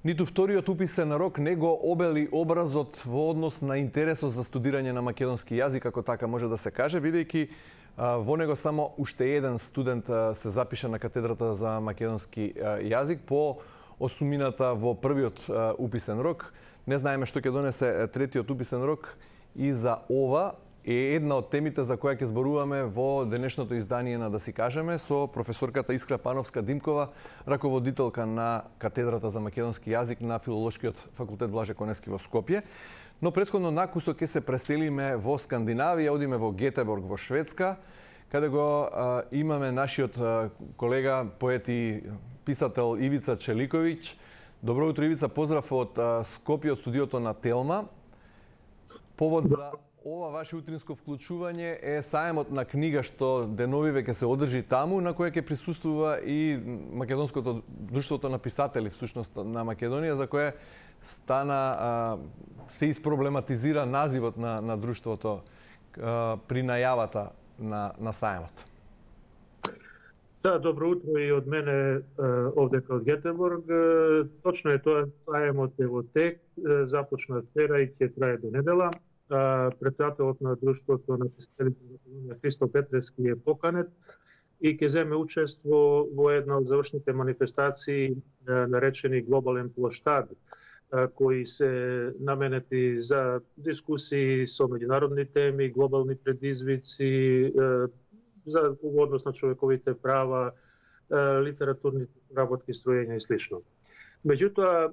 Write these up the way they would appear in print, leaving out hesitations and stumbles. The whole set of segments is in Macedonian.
Ниту вториот уписен рок не го обели образот во однос на интересот за студирање на македонски јазик, ако така може да се каже, бидејќи во него само уште еден студент се запиша на катедрата за македонски јазик по осумината во првиот уписен рок. Не знаеме што ќе донесе третиот уписен рок и за ова е една од темите за која ќе зборуваме во денешното издание на Да си кажеме со професорката Искра Пановска-Димкова, раководителка на катедрата за македонски јазик на Филолошкиот факултет Блаже Коневски во Скопје. Но претходно накусо ќе се преселиме во Скандинавија, одиме во Гетеборг во Шведска, каде го имаме нашиот колега, поет и писател Ивица Челиковиќ. Добро утро, Ивица, поздрав од Скопје, од студиото на Телма. Повод за ова ваше утринско вклучување е саемот на книга што деновиве ќе се одржи таму, на која ќе присуствува и Македонското друштвото на писатели, всушност на Македонија, за кое стана се испроблематизира називот на друштвото при најавата на саемот. Да, добро утро и од мене овдека од Гетеборг. Точно е тоа, саемот е во тек, започна вчера и ќе трае до недела. Председателот на друштвото на писателите на Христо Петрески е поканет и ќе земе учество во една од завршните манифестации наречени Глобален плоштад, кои се наменети за дискусии со меѓународни теми, глобални предизвици, за однос на човековите права, литературни работки, строења и слично. Меѓутоа,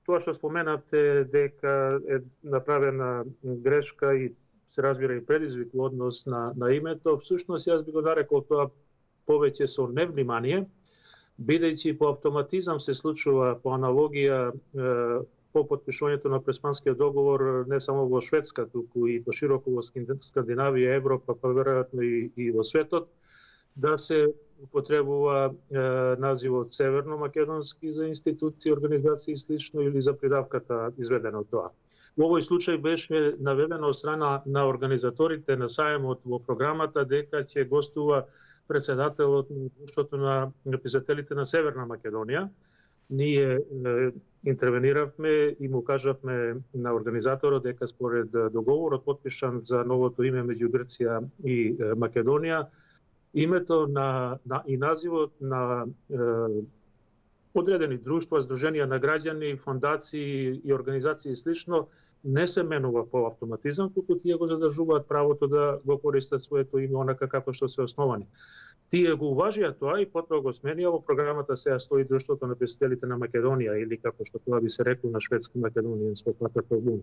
тоа што споменавте дека е направена грешка и се разбира и предизвик во однос на името, всушност јас би го нарекол тоа повеќе со невнимание, бидејќи по автоматизам се случува по аналогија по потпишувањето на Преспанскиот договор не само во Шведска, туку и пошироко во Скандинавија, Европа, па веројатно и во светот, да се употребува називот Северно македонски за институции, организации и слично или за придавката изведено тоа. Во овој случај беше наведено од страна на организаторите на саемот во програмата дека ќе гостува председателот на Друштвото на писателите на Северна Македонија. Ние интервениравме и му кажавме на организаторот дека според договорот потпишан за новото име меѓу Грција и Македонија, името и називот на одредени друштва, здруженија на граѓани, фондации и организации и слично не се менува по автоматизам, туку тие го задржуваат правото да го користат своето име онака како што се основани. Тие го уважија тоа и потоа го сменија. Во програмата сега стои Друштвото на писателите на Македонија, или како што тоа би се рекло на шведски македонијанско платформа.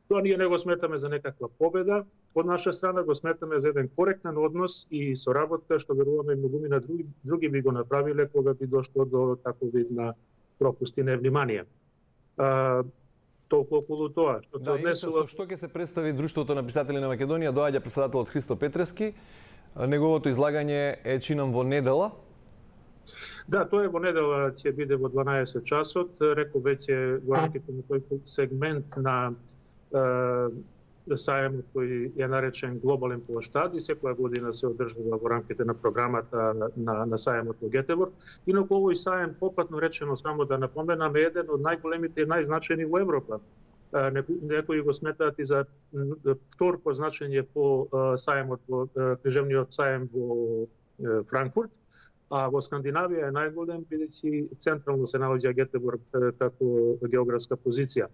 Тоа ние не го сметаме за некаква победа, од наша страна го сметаме за еден коректен однос и соработка што веруваме многумина други би го направиле кога би дошло до таков вид на пропусти, невнимание. Толку околу тоа. Со што ќе се представи Друштвото на писатели на Македонија, доаѓа председателот Христо Петрески. Неговото излагање е чинам во недела. Да, тоа е во недела, ќе биде во 12 часот. Реков веќе во рамките на тој сегмент на саемот кој е наречен Глобален плоштад и секоја година се одржува во рамките на програмата на саемот во Гетеборг. Инаку овој саем, попатно речено, само да напоменаме, еден од најголемите и најзначајни во Европа. Некои го сметаат и за втор по значење по саемот во книжевниот саем во Франкфурт, а во Скандинавија е најголем, бидејќи централно се наоѓа Гетеборг како географска позиција.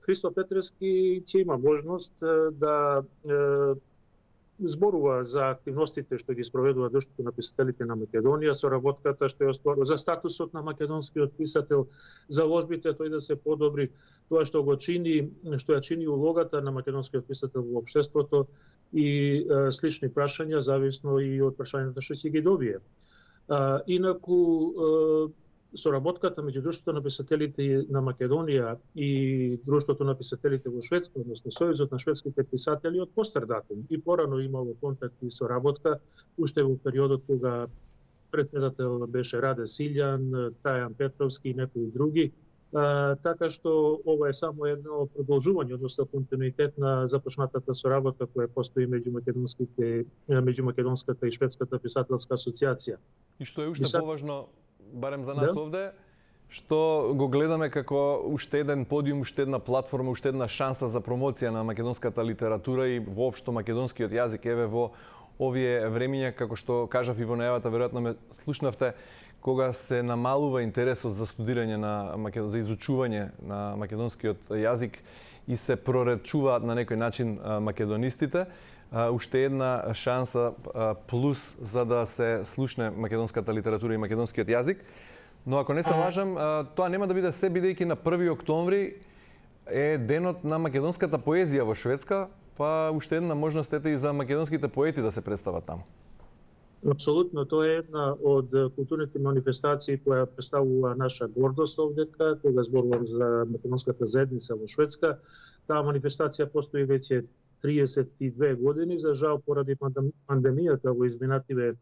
Христо Петрески ќе има можност да зборува за активностите што ги спроведува Друштвото на писателите на Македонија, соработката што ја остварува, за статусот на македонскиот писател, за ложбите тој да се подобри, тоа што го чини, што ја чини улогата на македонскиот писател во општеството и слични прашања, зависно и од прашањата што ќе ги добие. Инаку соработката меѓу Друштвото на писателите на Македонија и Друштвото на писателите во Шведска, односно Сојузот на шведските писатели, од постар датум. И порано имало контакти и соработка, уште во периодот кога председател беше Раде Силјан, Тајан Петровски и некои други. Така што ова е само едно продолжување, односно континуитет на започнатата соработка која постои меѓу македонската и шведската писателска асоциација. И што е уште поважно, барем за нас овде, што го гледаме како уште еден подиум, уште една платформа, уште една шанса за промоција на македонската литература и воопшто македонскиот јазик. Еве во овие времиња, како што кажав и во најавата, веројатно ме слушнавте, кога се намалува интересот за студирање за изучување на македонскиот јазик и се проречуваат на некој начин македонистите, уште една шанса плюс за да се слушне македонската литература и македонскиот јазик. Но ако не се лажам, тоа нема да биде се, бидејќи на 1 октомври е денот на македонската поезија во Шведска, па уште една можност ете и за македонските поети да се представат таму. Апсолутно, тоа е една од културните манифестации која представува наша гордост овдека, кога зборувам за македонската заедница во Шведска. Таа манифестација постои веќе 32 години, за жал поради пандемијата во изминативе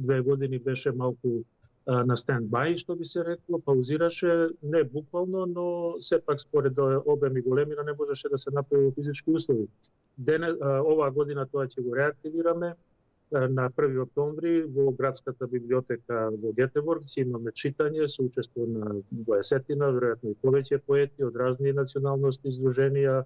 2 години беше малку на стендбај, што би се рекло, паузираше, не буквално, но сепак според обем и големина не можеше да се направи во физички услови. Оваа година тоа ќе го реактивираме. На 1 октомври во градската библиотека во Гетеборг ќе имаме читање со учество на 20-тина, веројатно и повеќе поети од разни националности, издруженија,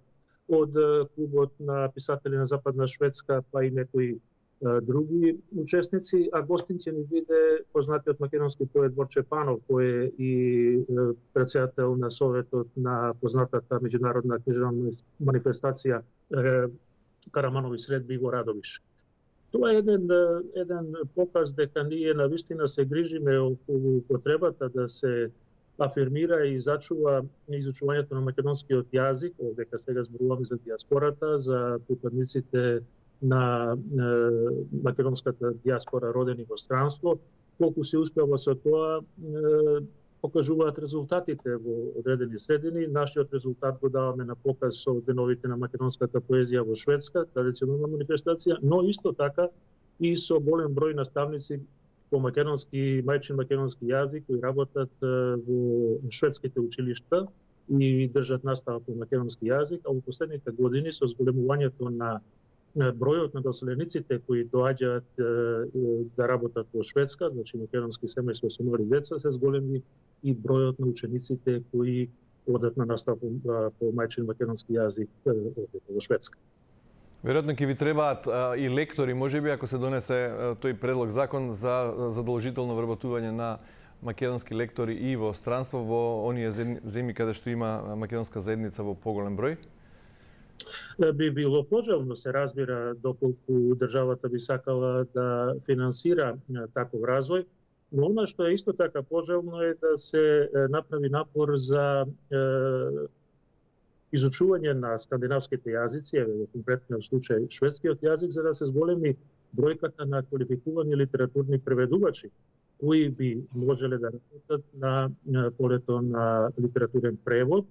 од клубот на писатели на Западна Шведска, па и некои други учесници, а гостин ќе ни биде познатиот македонски поет Борче Панов, кој е и председател на Советот на познатата меѓународна книжевна манифестација Караманови средби во Радовиш. Тоа е еден показ дека ние навистина се грижиме околу потребата да се афирмира и зачува изучувањето на македонскиот јазик, дека сега зборуваме за диаспората, за припадниците на македонската диаспора родени во странство. Колку се успева со тоа, покажуваат резултатите во одредени средини. Нашиот резултат го даваме на показ со деновите на македонската поезија во Шведска, традиционална манифестација, но исто така и со голем број наставници по македонски, мајчин македонски јазик кои работат во шведските училишта и држат настава по македонски јазик, а во последните години со зголемувањето на бројот на доселениците кои доаѓаат да работат во Шведска, значи македонски семејства со мали деца, се зголеми и бројот на учениците кои одат на настава по мајчин македонски јазик во Шведска. Веројатно ќе ви требаат и лектори, можеби ако се донесе тој предлог закон за задолжително вработување на македонски лектори и во странство во оние земји каде што има македонска заедница во поголем број. Би било пожелно, се разбира, доколку државата би сакала да финансира таков развој, но она што е исто така пожелно е да се направи напор за изучување на скандинавските јазици, еве во конкретниот случај шведскиот јазик, за да се зголеми бројката на квалификувани литературни преведувачи, кои би можеле да работат на полето на литературен превод,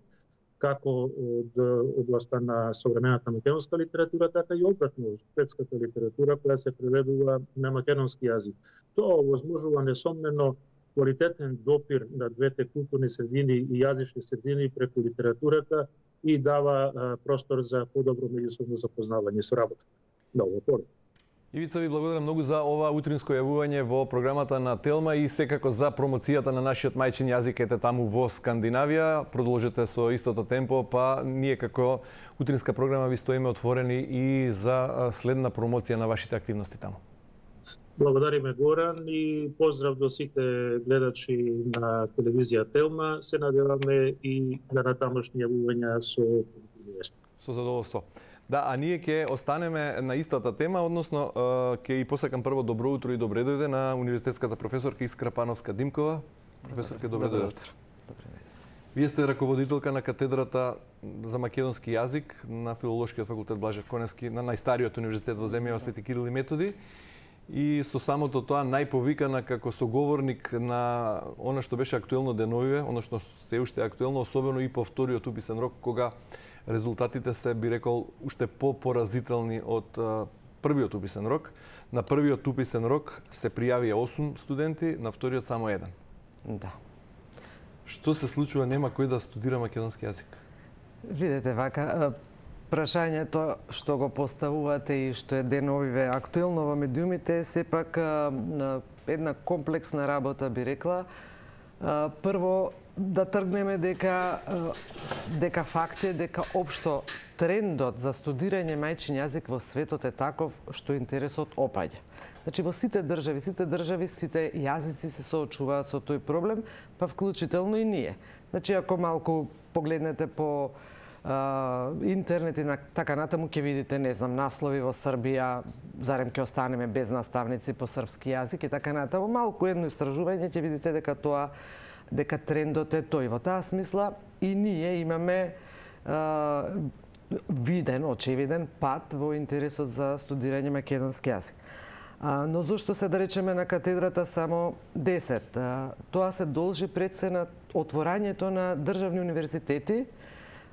како од областа на современата македонска литература, така и обратно, шведската литература која се преведува на македонски јазик. Тоа овозможува несомнено квалитетен допир на двете културни средини и јазични средини преку литературата и дава простор за подобро меѓусобно запознавање со работа. Много поле. Ивица, ви благодарам многу за ова утринско јавување во програмата на Телма и секако за промоцијата на нашиот мајчин јазик ете таму во Скандинавија. Продолжете со истото темпо, па ние како утринска програма ви стоиме отворени и за следна промоција на вашите активности таму. Благодариме, Горан, и поздрав до сите гледачи на телевизија Телма. Се надеваме и на натамошни јавувања со вести. Со задоволство. Да, а ние ќе останеме на истата тема, односно ќе и посакам прво добро утро и добре дојде на универзитетската професорка Искра Пановска-Димкова. Професорка, добре дојде. Вие сте раководителка на катедрата за македонски јазик на Филолошкиот факултет Блаже Коневски, на најстариот универзитет во земјава Свети Кирил и Методи. И со самото тоа најповикана како соговорник на она што беше актуелно деновиве, она што се уште актуелно, особено и по вториот уписен рок, кога резултатите се, би рекол, уште по-поразителни од првиот уписен рок. На првиот уписен рок се пријавија 8 студенти, на вториот само 1. Да. Што се случува, нема кој да студира македонски јазик? Видете вака, прашањето што го поставувате и што е деновиве актуелно во медиумите е сепак една комплексна работа, би рекла. Прво, да тргнеме дека факт е дека општо трендот за студирање мајчин јазик во светот е таков што интересот опаѓа. Значи во сите држави, сите јазици се соочуваат со тој проблем, па вклучително и ние. Значи ако малку погледнете по интернет и така натаму ќе видите, не знам, наслови во Србија, зарем ќе останеме без наставници по српски јазик и така натаму. Малку едно истражување ќе видите дека трендот е тој. Во таа смисла и ние имаме виден, очевиден пат во интересот за студирање македонски јазик. Но зошто се, да речеме, на катедрата само 10? Тоа се должи пред се на отворањето на државни универзитети,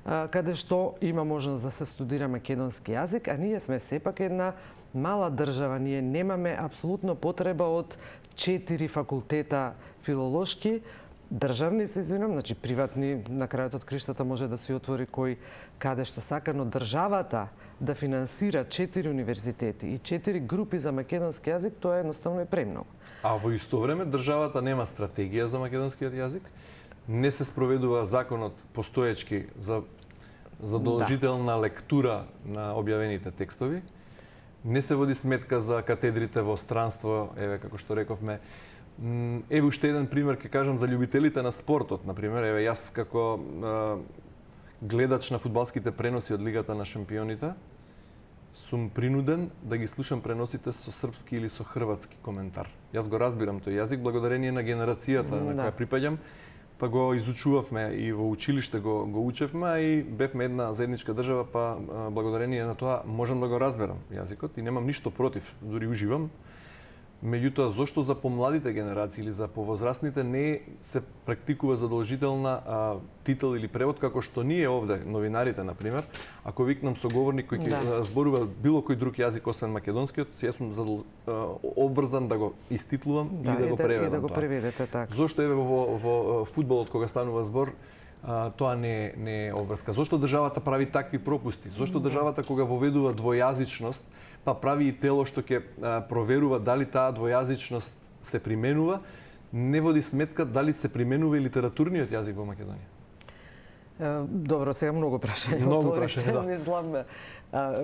каде што има можност да се студира македонски јазик, а ние сме сепак една мала држава. Ние немаме апсолутно потреба од 4 факултета филолошки, државни се извинам, значи приватни, на крајот од криштата може да се отвори кој каде што сака, но државата да финансира 4 универзитети и 4 групи за македонски јазик, тоа едноставно е премногу. А во исто време државата нема стратегија за македонскиот јазик, не се спроведува законот постоечки за задолжителна лектура на објавените текстови, не се води сметка за катедрите во странство, еве како што рековме. Еве уште еден пример ќе кажам за љубителите на спортот, например, еве јас како гледач на фудбалските преноси од Лигата на шампионите сум принуден да ги слушам преносите со српски или со хрватски коментар. Јас го разбирам тој јазик благодарение на генерацијата на која припаѓам, па го изучувавме и во училиште го учевме, а и бевме една заедничка држава, па благодарение на тоа можам да го разберам јазикот и немам ништо против, дури уживам. Меѓутоа, зошто за помладите генерации или за повозрастните не се практикува задолжителна титул или превод, како што ние овде, новинарите, например, ако викнам соговорник кој ќе зборува било кој друг јазик освен македонскиот, јас сум обврзан да го иститлувам и да го преведам. И да го преведете така. Зошто еве во фудбалот кога станува збор, тоа не е обврска. Зошто државата прави такви пропусти? Зошто државата кога воведува двојазичност, па прави и тело што ќе проверува дали таа двојазичност се применува, не води сметка дали се применува и литературниот јазик во Македонија? Добро, сега многу прашања. Многу прашања, да. Мислам,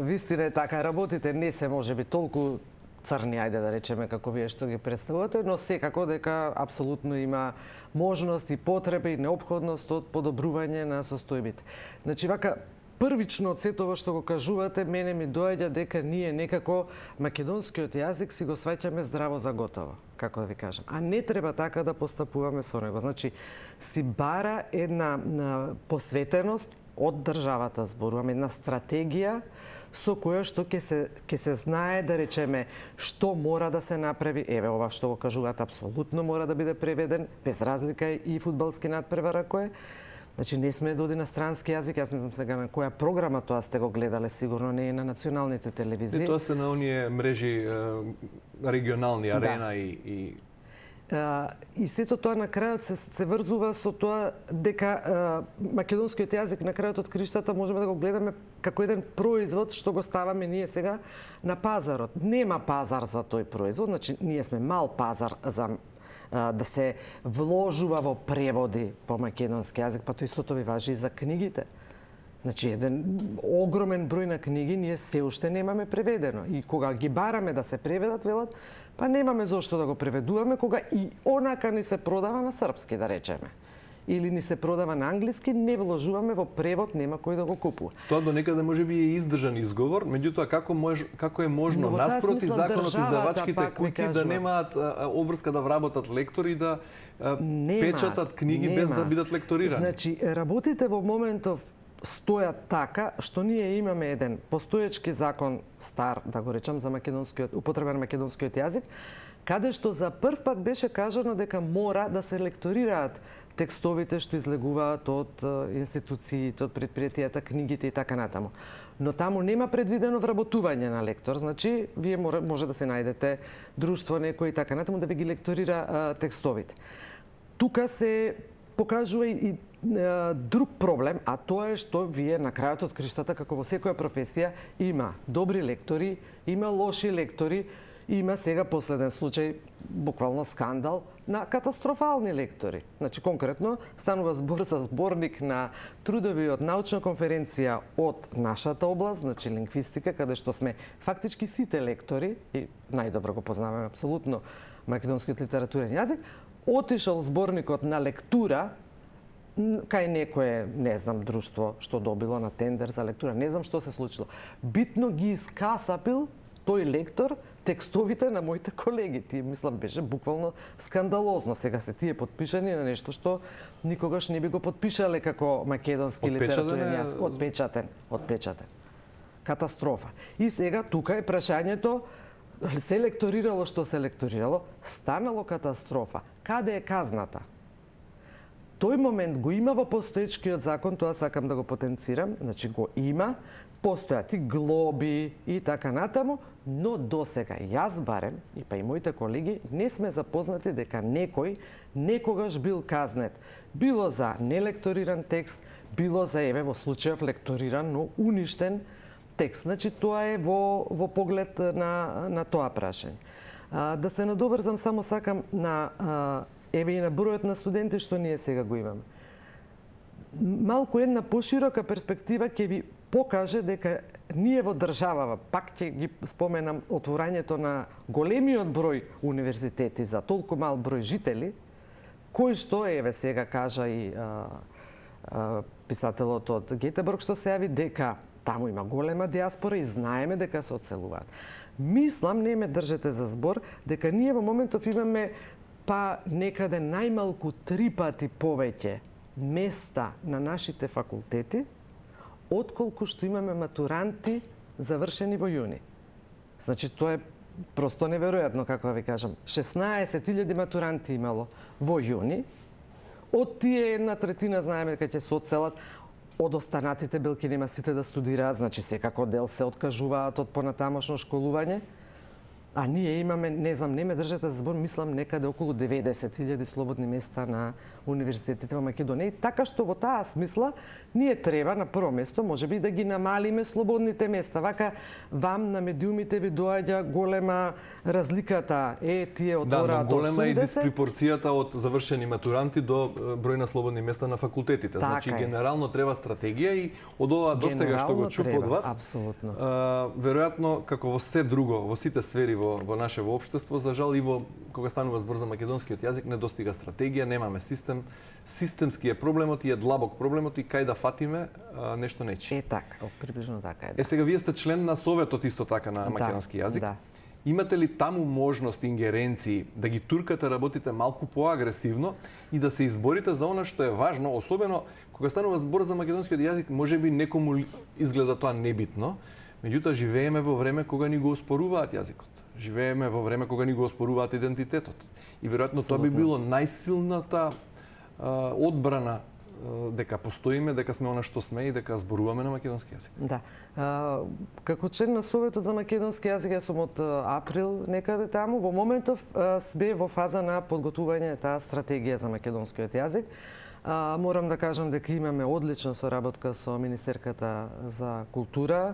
вистина е така, работите не се можеби толку црни, ајде да речеме, како вие што ги представувате, но секако дека апсолутно има можност и потреба и неопходност од подобрување на состојбите. Значи, вака, првично од сето ова што го кажувате, мене ми доаѓа дека ние некако македонскиот јазик си го сваќаме здраво за готово, како да ви кажам. А не треба така да постапуваме со него. Значи, си бара една посветеност од државата, зборуваме една стратегија со која што ќе се знае, да речеме, што мора да се направи. Еве, ова што го кажуваат, апсолутно мора да биде преведен, без разлика и фудбалски надпревар ако е. Значи, не сме да оди на странски јазик, јас не знам сега на која програма тоа сте го гледале, сигурно не е на националните телевизии. И тоа се на оние мрежи регионални, Арена и сето тоа на крајот се врзува со тоа дека македонскиот јазик на крајот од криштата можеме да го гледаме како еден производ што го ставаме ние сега на пазарот. Нема пазар за тој производ, значи ние сме мал пазар за да се вложува во преводи по македонски јазик, па тоа истото ви важи и за книгите. Значи, еден огромен број на книги ние се уште немаме преведено. И кога ги бараме да се преведат, велат, па немаме зошто да го преведуваме, кога и онака ни се продава на српски, да речеме. Или ни се продава на англиски, не вложуваме во превод, нема кој да го купува. Тоа до некаде може би е издржан изговор, меѓутоа како е можно наспроти законот издавачките куќи да немаат обврска да вработат лектори и да печатат книги без да бидат лекторирани? Значи, работите во моментов стојат така што ние имаме еден постоечки закон стар, да го речам, за употреба на македонскиот јазик, каде што за прв пат беше кажано дека мора да се лекторираат текстовите што излегуваат од институциите, од предпријатијата, книгите и така натаму. Но таму нема предвидено вработување на лектор, значи вие може да се најдете друштво некој и така натаму да ви ги лекторира текстовите. Тука се покажува и друг проблем, а тоа е што вие на крајот од криштата, како во секоја професија, има добри лектори, има лоши лектори, има сега последен случај, буквално скандал на катастрофални лектори. Значи конкретно станува збор за зборник на трудови од научна конференција од нашата област, значи лингвистика, каде што сме фактички сите лектори и најдобро го познаваме апсолутно македонскиот литературен јазик, отишол зборникот на лектура кај некое, не знам, друштво што добило на тендер за лектура, не знам што се случило. Битно ги искасапил тој лектор текстовите на моите колеги. Тие, мислам, беше буквално скандалозно. Сега се тие подпишани на нешто што никогаш не би го подпишале како македонски литературен јазик. Отпечатен. Катастрофа. И сега тука е прашањето, се лекторирало што се лекторирало, станало катастрофа. Каде е казната? Тој момент го има во постоечкиот закон, тоа сакам да го потенцирам, значи го има, постојат и глоби и така натаму, но досега јас барем, и па и моите колеги, не сме запознати дека некој некогаш бил казнет. Било за нелекториран текст, било за, еве, во случајов лекториран, но уништен текст. Значи тоа е во поглед на тоа прашање. Да се надоврзам, само сакам на еве и на бројот на студенти што ние сега го имаме. Малку една поширока перспектива ќе ви покаже дека ние во државава, пак ќе ги споменам отворањето на големиот број универзитети за толку мал број жители, кој што, еве сега кажа и писателот од Гетеборг што се јави, дека таму има голема диаспора и знаеме дека се одселуваат. Мислам, не ме држете за збор, дека ние во моментов имаме па некаде најмалку 3 пати повеќе места на нашите факултети, отколку што имаме матуранти завршени во јуни. Значи, тоа е просто неверојатно, како да ви кажам. 16.000 матуранти имало во јуни. Од тие 1/3 знаеме дека ќе се одселат. Од останатите белки нема сите да студираат, значи секако дел се откажуваат од понатамошно школување. А ние имаме, не знам, не ме држате за збор, мислам некаде околу 90.000 слободни места на универзитетите во Македонија. И така што во таа смисла ние треба на прво место можеби да ги намалиме слободните места. Вака вам на медиумите ви доаѓа голема разликата. Тие отвораат 80. Да, голема е диспропорцијата од завршени матуранти до број на слободни места на факултетите. Така значи генерално треба стратегија и од ова достига што го чув од вас. Апсолутно. Веројатно како во се друго, во сите сфери во наше општество, за жал и кога станува збор за македонскиот јазик, не достига стратегија, немаме систем. Системски е проблемот и е длабок проблемот и кај да фатиме нешто нечи. Така, приближно така е. Да. Сега вие сте член на Советот исто така на македонски јазик. Да. Имате ли таму можност, ингеренции, да ги туркате работите малку поагресивно и да се изборите за она што е важно, особено кога станува збор за македонскиот јазик, можеби некому изгледа тоа небитно, меѓутоа живееме во време кога ни го оспоруваат јазикот. Живееме во време кога ни го оспоруваат идентитетот. И веројатно тоа би било најсилната одбрана дека постоиме, дека сме она што сме и дека зборуваме на македонски јазик. Да. Како член на Советот за македонски јазик, јас сум од април некаде таму, во моментов сме во фаза на подготување таа стратегија за македонскиот јазик. Морам да кажам дека имаме одлична соработка со Министерката за култура,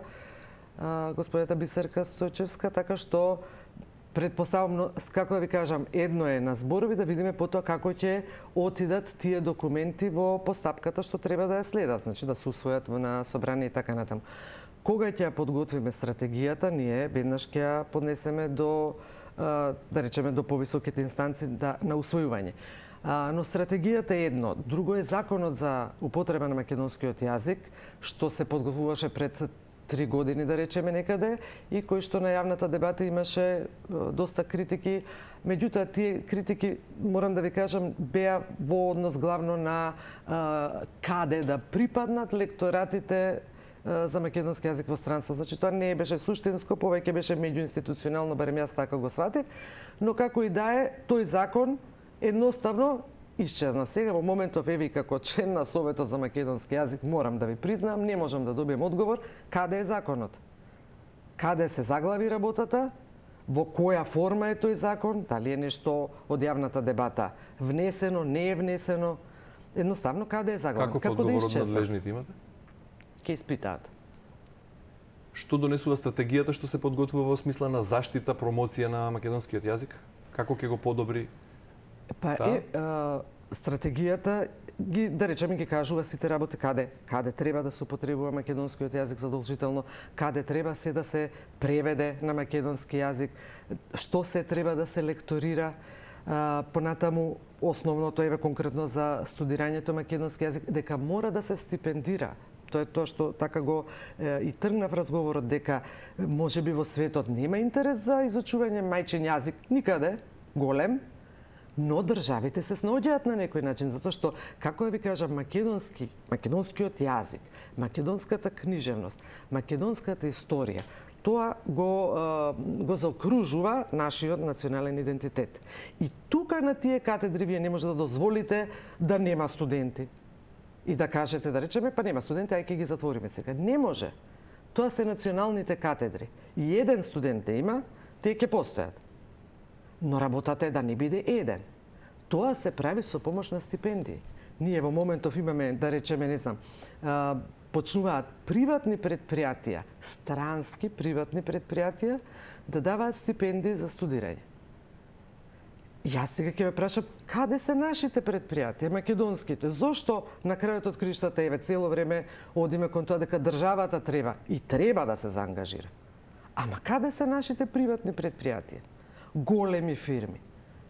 господјата Бисерка Стојчевска, така што предпоставам, како да ви кажам, едно е на зборови да видиме потоа како ќе отидат тие документи во постапката што треба да ја следат, значи да се усвојат на собрание и така натаму. Кога ќе ја подготвиме стратегијата, ние веднаш ќе ја поднесеме до, да речеме, до повисоките инстанци на усвојување. Но стратегијата е едно. Друго е законот за употреба на македонскиот јазик, што се подготвуваше пред 3 години, да речеме некаде, и кој што на јавната дебата имаше доста критики. Меѓутоа, тие критики, морам да ви кажам, беа во однос главно на каде да припаднат лекторатите за македонски јазик во странство. Значи, тоа не беше суштинско, повеќе беше меѓуинституционално, барем јас така го сватив, но како и да е, тој закон едноставно исчезна. Сега во моментов, еви, како член на Советот за македонски јазик, морам да ви признам, не можам да добием одговор каде е законот. Каде се заглави работата, во која форма е тој закон, дали е нешто од јавната дебата внесено, не е внесено, едноставно каде е заглавен. Како одговор од надлежните имате? Ке испитаат. Што донесува стратегијата што се подготвува во смисла на заштита, промоција на македонскиот јазик? Како ќе го подобри? Па стратегијата да речеме ги кажува сите работи каде треба да се употребува македонскиот јазик задолжително, каде треба се да се преведе на македонски јазик, што се треба да се лекторира, понатаму основното еве конкретно за студирањето македонски јазик дека мора да се стипендира. Тоа е тоа што така го и тргнав разговорот дека можеби во светот нема интерес за изучување мајчин јазик никаде голем, но државите се снаоѓаат на некој начин, затоа што, како да ви кажам, македонскиот јазик, македонската книжевност, македонската историја, тоа го заокружува нашиот национален идентитет. И тука на тие катедри вие не може да дозволите да нема студенти. И да кажете, да речеме, па нема студенти, ај ќе ги затвориме сега. Не може. Тоа се националните катедри. И еден студент да има, тие ќе постојат. Но работата е да не биде еден. Тоа се прави со помош на стипендии. Ние во моментов имаме, да речеме, не знам, почнуваат приватни предпријатија, странски приватни предпријатија, да даваат стипендии за студирање. Јас сега ќе ве прашам, каде се нашите предпријатија, македонските? Зошто на крајот од криштата еве цело време одиме кон тоа дека државата треба да се заангажира? Ама каде се нашите приватни предпријатија? Големи фирми.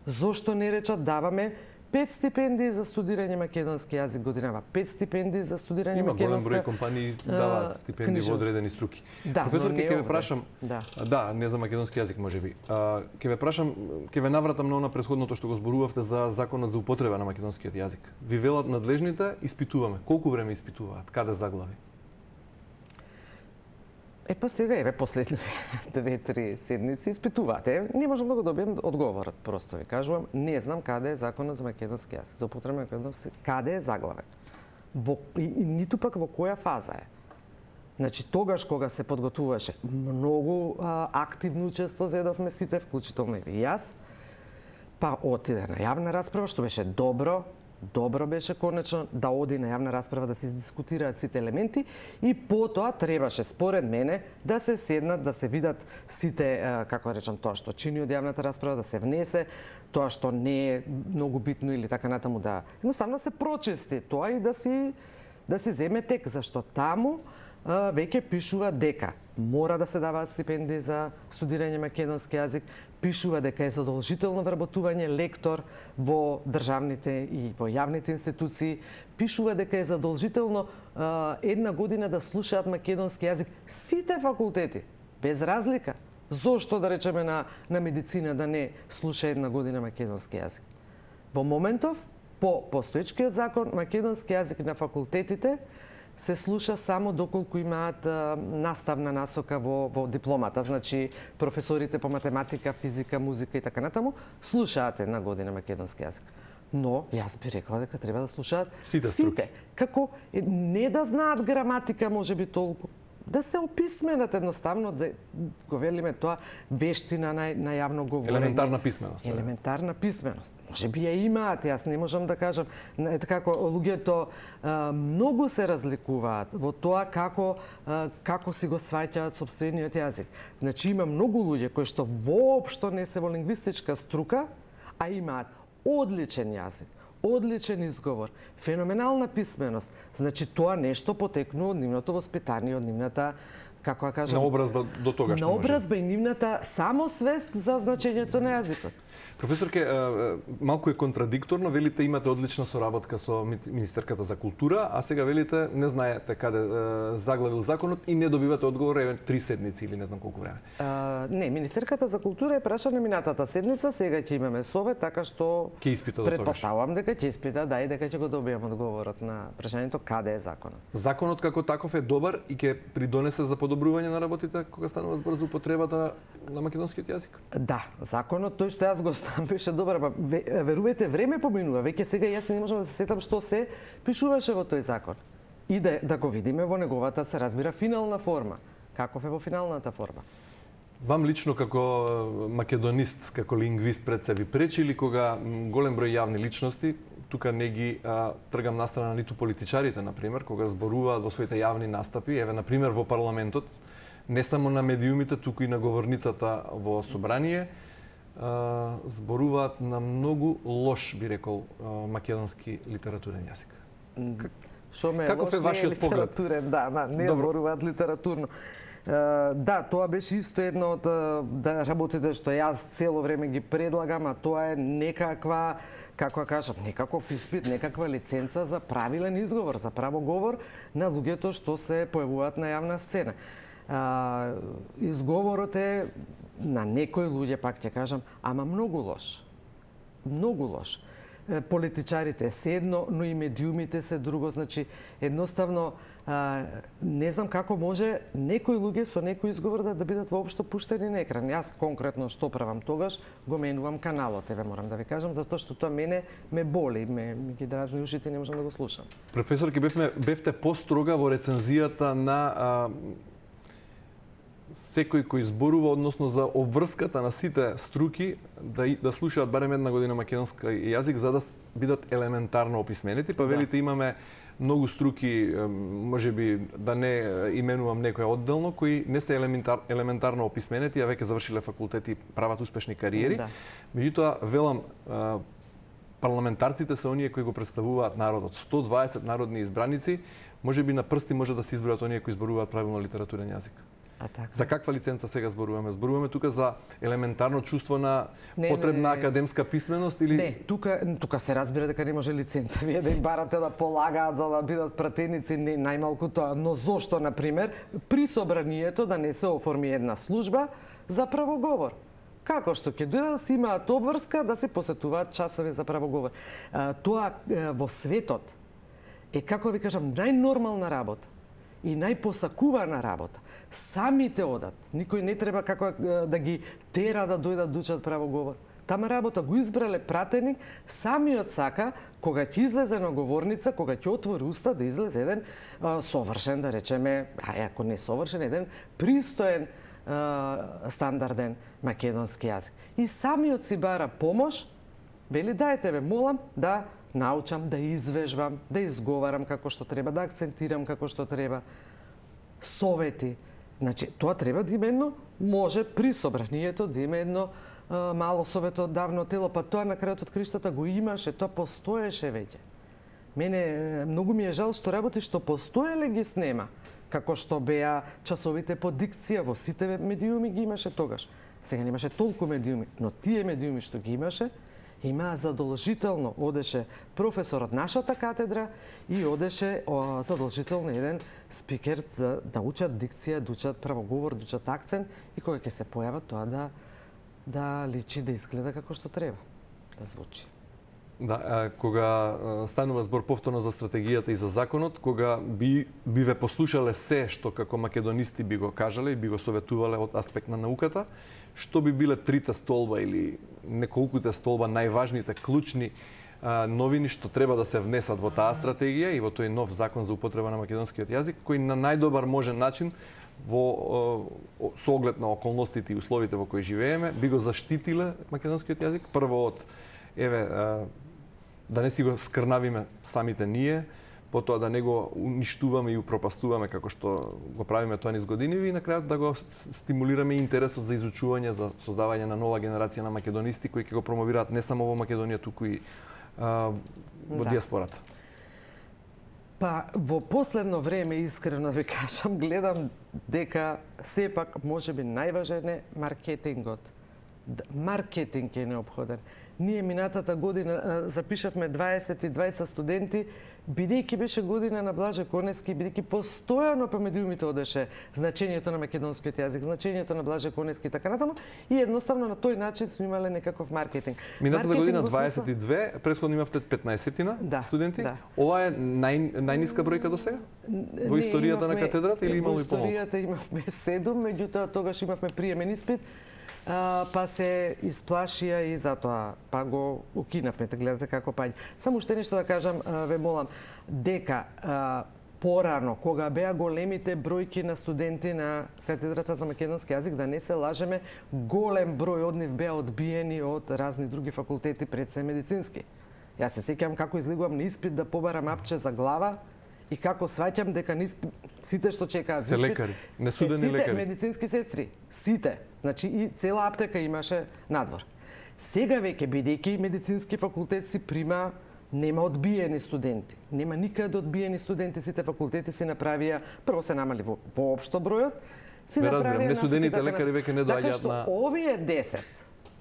Зошто не речат даваме 5 стипендии за студирање македонски јазик годинава, 5 стипендии за студирање македонска. Има голем број македонска компании даваат стипендии во одредени струки. Да, Професорке, ќе ве прашам, да, не за македонски јазик можеби. Ќе ве прашам, ќе ве навратам на претходното што го зборувавте за законот за употреба на македонскиот јазик. Ви велат надлежните, испитуваме. Колку време испитуваат? Каде заглави? Па сега, еве, последните 2-3 седмици испитувате. Не можам да го добием одговорот, просто ви кажувам. Не знам каде е законот за македонски јазик, за употреба на македонски, каде е заглавен. И ниту пак во која фаза е. Значи, тогаш кога се подготвуваше, многу активно учество зедовме сите, вклучително и јас, па отиде на јавна расправа, што беше добро беше конечно да оди на јавна расправа да се издискутираат сите елементи и потоа требаше според мене да се седнат, да се видат сите, како речам, тоа што чини од јавната расправа, да се внесе, тоа што не е многу битно или така натаму, да едноставно се прочисти тоа и да си земе тек, зашто таму веќе пишува дека мора да се даваат стипендии за студирање македонски јазик, пишува дека е задолжително вработување лектор во државните и во јавните институции, пишува дека е задолжително една година да слушаат македонски јазик сите факултети, без разлика. Зошто, да речеме, на медицина да не слуша една година македонски јазик? Во моментов, по постоечкиот закон, македонски јазик на факултетите се слуша само доколку имаат наставна насока во дипломата. Значи, професорите по математика, физика, музика и така натаму слушаат една година македонски јазик. Но јас би рекла дека треба да слушаат сите. Како не да знаат граматика можеби толку, да се описменат едноставно, да го велиме тоа вештина на јавно говорење. Елементарна писменост. Елементарна писменост. Можеби ја имаат, јас не можам да кажам. Како луѓето многу се разликуваат во тоа како си го сваќаат сопствениот јазик. Значи има многу луѓе кои што воопшто не се во лингвистичка струка, а имаат одличен јазик, одличен изговор, феноменална писменост. Значи тоа нешто потекнува од нивното воспитание, од нивната, како да кажам, наобразба до тогаш. Наобразба и нивната самосвест за значењето на јазикот. Професорке, малку е контрадикторно, велите имате одлична соработка со Министерката за култура, а сега велите не знаете каде заглавил законот и не добивате одговор 3 седмици или не знам колку време. Не, Министерката за култура е прашана минатата седница, сега ќе имаме совет, така што ќе испита до тогаш. Предпоставувам дека ќе испита, да, и дека ќе го добиеме одговорот на прашањето каде е законот. Законот како таков е добар и ќе придонесе за подобрување на работите кога станува збор за употребата на македонскиот јазик? Да, законот тој што јас го беше добар, па верувајте, време поминува, веќе сега јас не можам да се сетам што се пишуваше во тој закон. И да го видиме во неговата, се разбира, финална форма. Каков е во финалната форма? Вам лично како македонист, како лингвист пред се ви пречи или кога голем број јавни личности, тука не ги тргам настрана ниту политичарите, например, кога зборуваат во своите јавни настапи, еве, например, во парламентот, не само на медиумите, туку и на говорницата во собрание, зборуваат на многу лош, би рекол, македонски литературен јазик. Што ме Каков е лош, не вашиот поглед? литературен, да, не Добро. зборуваат литературно. Да, тоа беше исто едно од работите што јас цело време ги предлагам, а тоа е некаква, како кажам, некаков испит, некаква лиценца за правилен изговор, за правоговор на луѓето што се појавуваат на јавна сцена. Изговорот е на некои луѓе, пак ќе кажам, ама многу лош. Многу лош. Политичарите се едно, но и медиумите се друго. Значи, едноставно, не знам како може некои луѓе со некој изговор да бидат воопшто пуштени на екран. Јас конкретно што правам тогаш, го менувам каналот, морам да ви кажам, затоа што тоа мене ме боли, ми ги дразни ушите и не можам да го слушам. Професорке, бевте построга во рецензијата на секој кој зборува, односно за обврската на сите струки да слушаат барем една година македонски јазик за да бидат елементарно описменети, па велите имаме многу струки, можеби да не именувам некоја одделно, кои не се елементарно описменети, а веќе завршиле факултети и прават успешни кариери. Да. Меѓутоа, велам, парламентарците се оние кои го представуваат народот. 120 народни избраници, можеби на прсти може да се избројат оние кои зборуваат правилно литературен јазик. За каква лиценца сега зборуваме? Зборуваме тука за елементарно чувство на потребна академска писменост или Не, тука се разбира дека не може лиценца вие да им барате да полагаат за да бидат пратеници, не најмалку тоа, но зошто на пример при собранието да не се оформи една служба за правоговор? Како што ќе дојдат да си имаат обврска да се посетуваат часови за правоговор. Тоа во светот е, како ви кажам, најнормална работа и најпосакувана работа. Самите одат. Никој не треба како да ги тера да дојдат да учат правоговор. Тама работа го избрале пратеник, самиот сака кога ќе излезе на говорница, кога ќе отвори уста да излезе еден совршен, да речеме, ако не совршен, еден пристоен стандарден македонски јазик. И самиот си бара помош, вели дајте ме, молам да научам, да извежбам, да изговарам како што треба, да акцентирам како што треба. Совети. Значи, тоа треба да има едно, може при собранието да има едно мало советодавно тело, па тоа на крајот од криштата го имаше, тоа постоеше веќе. Мене многу ми е жал што работи што постоеле ги снема, како што беа часовите по дикција во сите медиуми ги имаше тогаш. Сега немаше толку медиуми, но тие медиуми што ги имаше, имаа задолжително, одеше професор од нашата катедра и одеше задолжително еден спикер да учат дикција, да учат правоговор, да учат акцент и кога ќе се појава тоа да личи, да изгледа како што треба, да звучи. Да, кога станува збор повторно за стратегијата и за законот, кога би ве послушале се што како македонисти би го кажале и би го советувале од аспект на науката, што би биле трите столба или неколкуте столба најважните клучни новини што треба да се внесат во таа стратегија и во тој нов закон за употреба на македонскиот јазик, кој на најдобар можен начин со оглед на околностите и условите во кои живееме, би го заштитиле македонскиот јазик, прво од да не си го скрнавиме самите ние, потоа да не го уништуваме и упропастуваме како што го правиме тоа низ години и на крајот да го стимулираме интересот за изучување, за создавање на нова генерација на македонисти кои ќе го промовираат не само во Македонија, туку и во диаспората. Па, во последно време, искрено ви кажам, гледам дека сепак можеби најважен е маркетингот. Маркетинг е неопходен. Ние минатата година запишавме 22 студенти, бидејќи беше година на Блаже Конески, бидејќи постојано по медиумите одеше значењето на македонскиот јазик, значењето на Блаже Конески и така натаму, и едноставно на тој начин сме имале некаков маркетинг. Минатата година 22, претходно имавте 15 студенти. Да. Ова е најниска бројка до сега? Во историјата на катедрата или имало и помалку? Во историјата имавме 7, меѓутоа тогаш имавме приемен испит, па се исплашија и затоа па го укинавме, да гледате како паѓа. Само уште нешто да кажам, ве молам, дека порано, кога беа големите бројки на студенти на катедрата за македонски јазик, да не се лажеме, голем број од нив беа одбиени од разни други факултети, пред се медицински. Јас се сеќавам како излегувам на испит да побарам апче за глава и како сваќам дека сите што чекаат се лекари, несудени лекари. Сите медицински сестри, сите. Значи и цела аптека имаше надвор. Сега веќе, бидејќи медицински факултет си прима, нема одбиени студенти. Нема никаде одбиени студенти, сите факултети си направија, прво се намали воопшто бројот, си Ме разбирам, направија нестудените лекари веќе не доаѓаат на... Така што овие 10,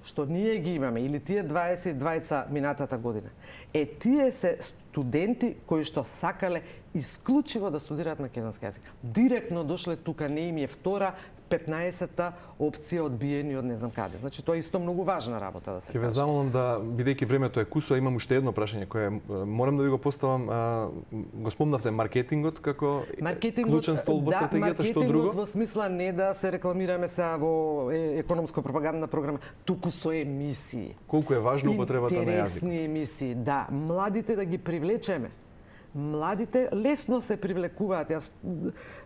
што ние ги имаме, или тие 22 минатата година, тие се студенти кои што сакале исклучиво да студираат македонски јазик. Директно дошле тука, не им е втора, 15-та опција одбиени од не знам каде. Значи тоа е исто многу важна работа да се каже. Ќе ве замолам да, бидејќи времето е кусо, имам уште едно прашање кое морам да ви го поставам. Го спомнавте маркетингот како клучен стол во стратегијата, што друго? Маркетингот во смисла не да се рекламираме сега во економско-пропагандна програма, туку со емисии. Колку е важна употребата на јазик? Интересни емисии, да. Младите да ги привлечеме. Младите лесно се привлекуваат. Јас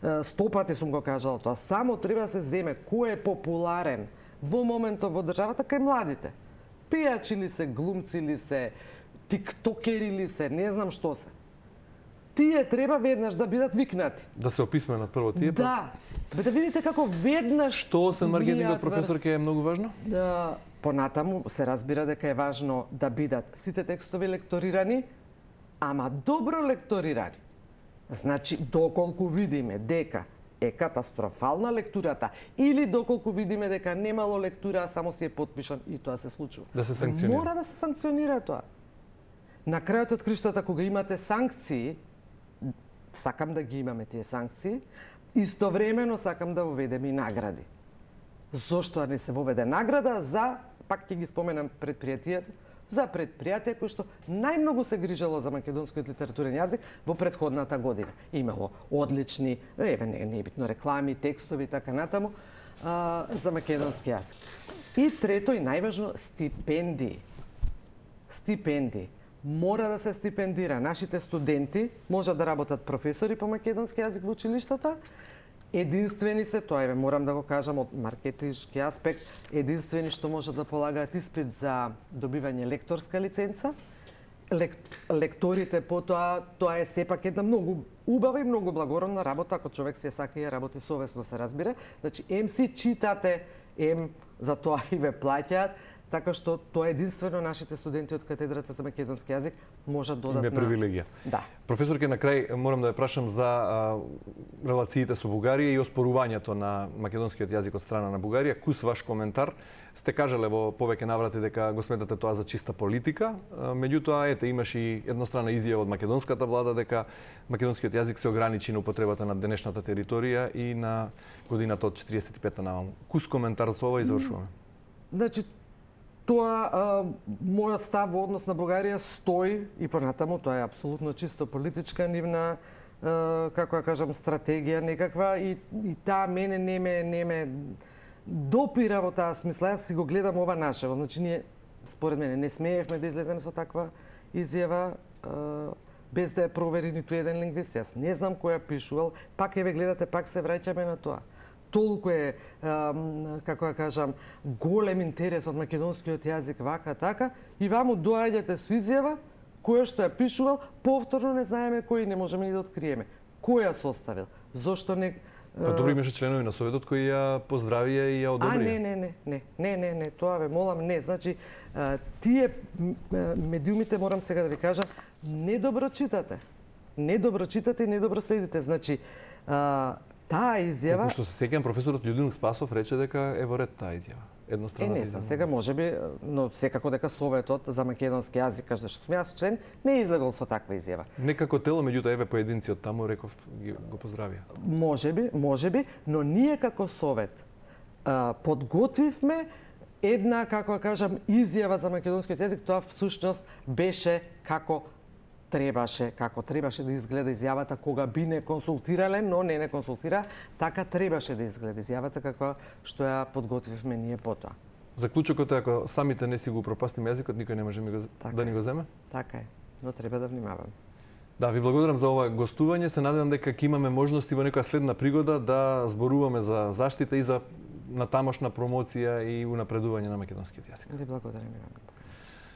100 пати сум го кажал тоа. Само треба да се земе кој е популарен во моментот во државата кај младите. Пејачи ли се, глумци ли се, тиктокери ли се, не знам што се. Тие треба веднаш да бидат викнати. Да се описменат прво тие? Да. Да видите како веднаш... Што освен маркетингот, професор, ке е многу важно? Понатаму се разбира дека е важно да бидат сите текстови лекторирани, ама добро лекторирани. Значи, доколку видиме дека е катастрофална лектурата или доколку видиме дека немало лектура, а само си е потпишан и тоа се случува. Да се санкционира. Мора да се санкционира тоа. На крајот од криштата, кога имате санкции, сакам да ги имаме тие санкции, истовремено сакам да воведеме и награди. Зошто не се воведе награда за, пак ќе ги споменам предпријатијата, за предпријатие кој што најмногу се грижело за македонскиот литературен јазик во претходната година. Имало одлични, не е битно, реклами, текстови и така натаму за македонски јазик. И трето и најважно, стипендии. Стипендии. Мора да се стипендира. Нашите студенти може да работат професори по македонски јазик во училиштата. Единствени се, тоа морам да го кажам од маркетиншки аспект, единствени што може да полагаат испит за добивање лекторска лиценца. Лекторите потоа, тоа е сепак една многу убава и многу благородна работа, ако човек се сака и работи совесно, се разбира. Значи, си читате, за тоа и ве плаќаат, така што тоа единствено нашите студенти од катедрата за македонски јазик можат додатна... Име привилегија. Да. Професорке, на крај морам да ја прашам за релациите со Бугарија и оспорувањето на македонскиот јазик од страна на Бугарија. Кус ваш коментар? Сте кажале во повеќе наврати дека го сметате тоа за чиста политика, меѓутоа имаш и едностранна изјава од македонската влада дека македонскиот јазик се ограничи на употребата на денешната територија и на годината од 45-та наваму. Кус коментар со ова и завршуваме? Значи, тоа, мојот став во однос на Бугарија стои и понатаму, тоа е апсолутно чисто политичка нивна, како ја кажам, стратегија некаква и таа мене не ме допира во таа смисла. Јас си го гледам ова нашево. Значи, ние, според мене, не смеевме да излеземе со таква изјава без да ја провери ниту еден лингвист. Јас не знам кој ја пишувал, пак ве гледате, пак се враќаме на тоа. Толку е, како ја кажам, голем интерес од македонскиот јазик вака така и ваму доаѓате со изјава која што ја пишувал, повторно не знаеме кој, не можеме ни да откриеме. Кој ја составил? Зошто не... Добро, имаше членови на Советот кои ја поздравија и ја одобрија. Не, тоа ве молам, не. Значи, тие медиумите, морам сега да ви кажам, недобро читате. Недобро читате и недобро следите. Значи, таа изјава... Колку што се сеќавам, професорот Људин Спасов рече дека е во ред таа изјава. Едностранна не знам, сега можеби, но секако дека Советот за македонски јазик, каже што сум јас член, не е излегол со таква изјава. Некако тело, меѓутоа поединци од таму реков го поздравија. Можеби, но ние како Совет подготвивме една, како кажам, изјава за македонскиот јазик. Тоа всушност беше како требаше да изгледа изјавата кога би не консултирале, но не консултира, така требаше да изгледа изјавата како што ја подготвивме ние потоа. Заклучокот е, ако самите не си го пропастиме јазикот, никој не може да ни го земе? Така е, но треба да внимаваме. Да, ви благодарам за ова гостување. Се надевам дека ќе имаме можности во некоја следна пригода да зборуваме за заштита и за натамошна промоција и унапредување на македонскиот јазик. Ви благодарам, Иван.